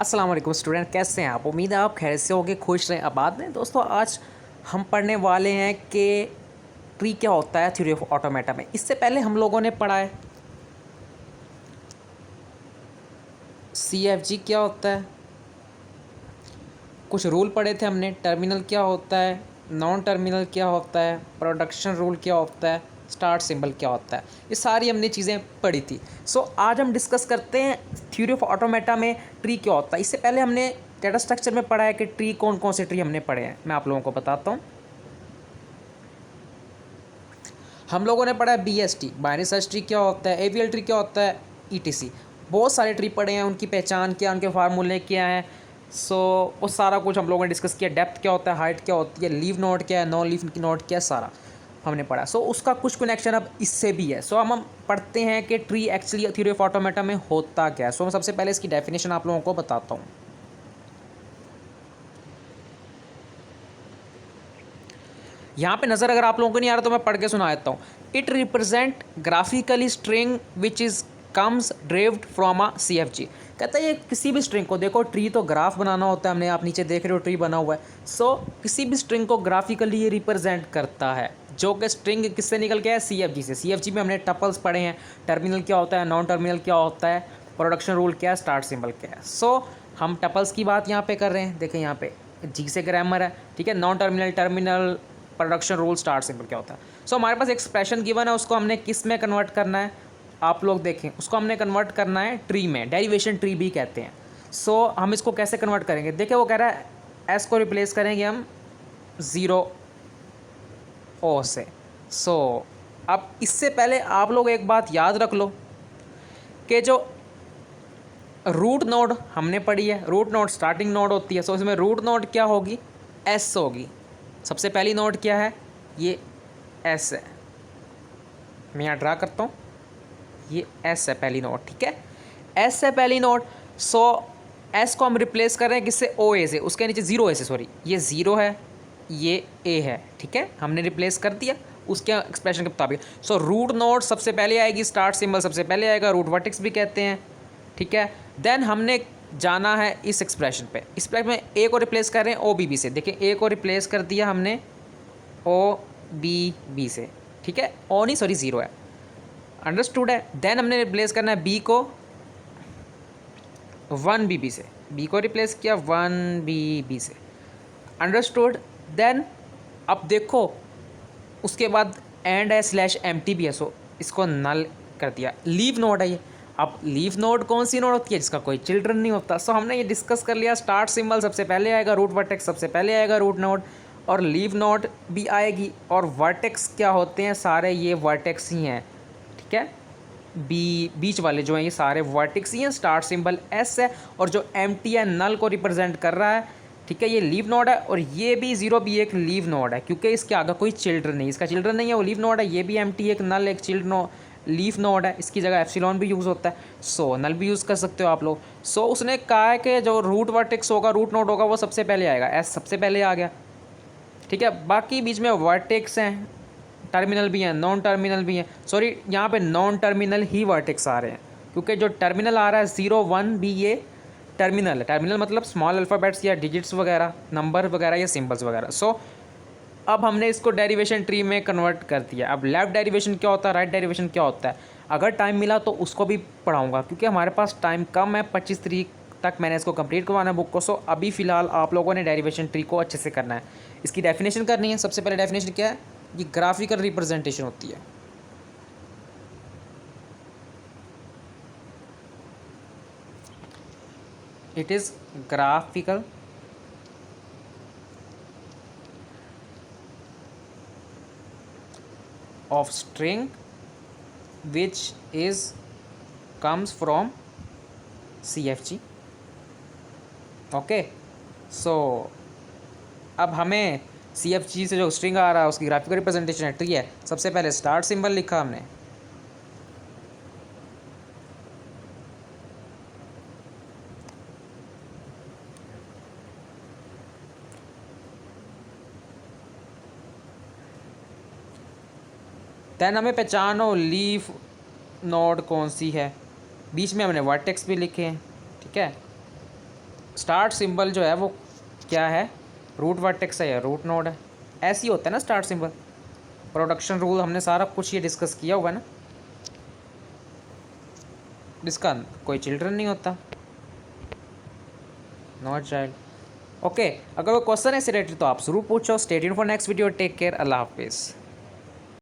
अस्सलाम वालेकुम स्टूडेंट, कैसे हैं आप? उम्मीद है आप खैर से होगे, खुश रहें, आबाद रहें। दोस्तों आज हम पढ़ने वाले हैं कि ट्री क्या होता है थ्योरी ऑफ ऑटोमेटा में। इससे पहले हम लोगों ने पढ़ा है CFG क्या होता है, कुछ रूल पढ़े थे हमने, टर्मिनल क्या होता है, नॉन टर्मिनल क्या होता है, प्रोडक्शन रूल क्या होता है, स्टार्ट सिंबल क्या होता है। ये सारी हमने चीज़ें पढ़ी थी। आज हम डिस्कस करते हैं थ्योरी ऑफ ऑटोमेटा में ट्री क्या होता है। इससे पहले हमने डेटा स्ट्रक्चर में पढ़ा है कि ट्री कौन कौन से ट्री हमने पढ़े हैं। मैं आप लोगों को बताता हूँ। हम लोगों ने पढ़ा है BST बाइनरी सर्च ट्री क्या होता है, AVL ट्री क्या होता है, ETC। बहुत सारे ट्री पढ़े हैं, उनकी पहचान क्या, उनके फार्मूले क्या हैं। वो सारा कुछ हम लोगों ने डिस्कस किया। डेप्थ क्या होता है, हाइट क्या होती है, लीव नोड क्या है, नॉन लीव नोड क्या है, सारा हमने पढ़ा। उसका कुछ कनेक्शन अब इससे भी है। हम पढ़ते हैं कि tree actually theory of automata में होता क्या है। मैं सबसे पहले इसकी डेफिनेशन आप लोगों को बताता हूँ। यहाँ पे नज़र अगर आप लोगों को नहीं आ रहा तो मैं पढ़ के सुना देता हूँ। It represent graphically string which is comes derived from a CFG। कहता है ये किसी भी स्ट्रिंग को, देखो ट्री तो ग्राफ बनाना होता है, हमने आप नीचे देख रहे हो ट्री बना हुआ है। किसी भी स्ट्रिंग को ग्राफिकली ये रिप्रेजेंट करता है, जो कि स्ट्रिंग किससे निकल के है, CFG से। CFG में हमने टपल्स पढ़े हैं, टर्मिनल क्या होता है, नॉन टर्मिनल क्या होता है, प्रोडक्शन रूल क्या है, स्टार्ट सिंबल क्या है। हम टपल्स की बात यहाँ पे कर रहे हैं। देखें यहाँ पे G से ग्रामर है, ठीक है। Non terminal, terminal, production rule, start symbol क्या होता है। हमारे पास एक्सप्रेशन गिवन है, उसको हमने किस में कन्वर्ट करना है, आप लोग देखें। उसको हमने कन्वर्ट करना है ट्री में, डेरिवेशन ट्री भी कहते हैं। हम इसको कैसे कन्वर्ट करेंगे, देखिए वो कह रहा है एस को रिप्लेस करेंगे हम 0 से। अब इससे पहले आप लोग एक बात याद रख लो कि जो रूट नोड हमने पढ़ी है, रूट नोड स्टार्टिंग नोड होती है। इसमें रूट नोड क्या होगी, एस होगी। सबसे पहली नोड क्या है, ये एस है। मैं यहाँ ड्रा करता हूँ, ये एस है पहली नोड, ठीक है। एस है पहली नोड। एस को हम रिप्लेस कर रहे हैं किससे, OA से। उसके नीचे 0A से, सॉरी, ये 0 है, ये A है, ठीक है। हमने रिप्लेस कर दिया उसके एक्सप्रेशन के मुताबिक। रूट नोड सबसे पहले आएगी, स्टार्ट सिंबल सबसे पहले आएगा, रूट वर्टेक्स भी कहते हैं, ठीक है। देन हमने जाना है इस एक्सप्रेशन पे। इस एक्सप्रेशन में A को रिप्लेस कर रहे हैं OBB से। देखिए A को रिप्लेस कर दिया हमने OBB से, ठीक है। ओ नहीं, सॉरी, 0 है, अंडरस्टूड है। देन हमने रिप्लेस करना है B को 1BB से। B को रिप्लेस किया 1BB से, अंडरस्टूड। देन अब देखो उसके बाद एंड है, स्लैश एम्प्टी भी है। इसको नल कर दिया। लीव नोड है ये। अब लीव नोड कौन सी नोड होती है, जिसका कोई चिल्ड्रन नहीं होता। हमने ये डिस्कस कर लिया। स्टार्ट सिंबल सबसे पहले आएगा, रूट वर्टेक्स सबसे पहले आएगा, रूट नोड, और लीव नोड भी आएगी। और वर्टेक्स क्या होते हैं, सारे ये वर्टेक्स ही हैं, ठीक है। बीच वाले जो हैं ये सारे वर्टेक्स ही हैं। स्टार्ट सिंबल S है, और जो एम्प्टी है नल को रिप्रेजेंट कर रहा है, ठीक है। ये लीव नोड है, और ये भी 0 भी एक लीव नोड है, क्योंकि इसके आगे कोई चिल्ड्रन नहीं, इसका चिल्ड्रन नहीं है, वो लीव नोड है। ये भी एम्प्टी, एक नल, एक चिल्ड्रन, लीव नोड है। इसकी जगह एप्सिलॉन भी यूज़ होता है। नल भी यूज़ कर सकते हो आप लोग। उसने कहा है कि जो रूट वर्टेक्स होगा, रूट नोड होगा, वो सबसे पहले आएगा। S सबसे पहले आ गया, ठीक है। बाकी बीच में वर्टेक्स हैं, टर्मिनल भी हैं, नॉन टर्मिनल भी हैं। सॉरी, यहाँ पे नॉन टर्मिनल ही वर्टेक्स आ रहे हैं, क्योंकि जो टर्मिनल आ रहा है 0 1 भी ये टर्मिनल है। टर्मिनल मतलब स्मॉल अल्फ़ाबेट्स या डिजिट्स वगैरह, नंबर वगैरह या सिंबल्स वगैरह। अब हमने इसको डेरिवेशन ट्री में कन्वर्ट कर दिया। अब लेफ्ट डेरिवेशन क्या होता है, राइट डेरिवेशन क्या होता है, अगर टाइम मिला तो उसको भी पढ़ाऊँगा, क्योंकि हमारे पास टाइम कम है। 25 तारीख तक मैंने इसको कंप्लीट करवाना है बुक को। अभी फ़िलहाल आप लोगों ने डेरिवेशन ट्री को अच्छे से करना है। इसकी डेफिनेशन करनी है। सबसे पहले डेफिनेशन क्या है, ये ग्राफिकल रिप्रेजेंटेशन होती है। It is graphical of string which is comes from CFG, okay. अब हमें CFG से जो स्ट्रिंग आ रहा है उसकी ग्राफिकल रिप्रेजेंटेशन है, ट्री है। सबसे पहले स्टार्ट सिंबल लिखा हमने, देन हमें पहचानो लीफ नोड कौन सी है। बीच में हमने वर्टेक्स भी लिखे हैं, ठीक है। स्टार्ट सिंबल जो है वो क्या है, रूट वर्टेक्स है या रूट नोड है, ऐसे ही होता है ना स्टार्ट सिंबल। प्रोडक्शन रूल हमने सारा कुछ ये डिस्कस किया हुआ है ना, जिसका कोई चिल्ड्रन नहीं होता, नॉट चाइल्ड। ओके, अगर वो क्वेश्चन है रिलेटेड तो आप जरूर पूछो। Stay tuned for next video, take care, अल्लाह हाफिज़।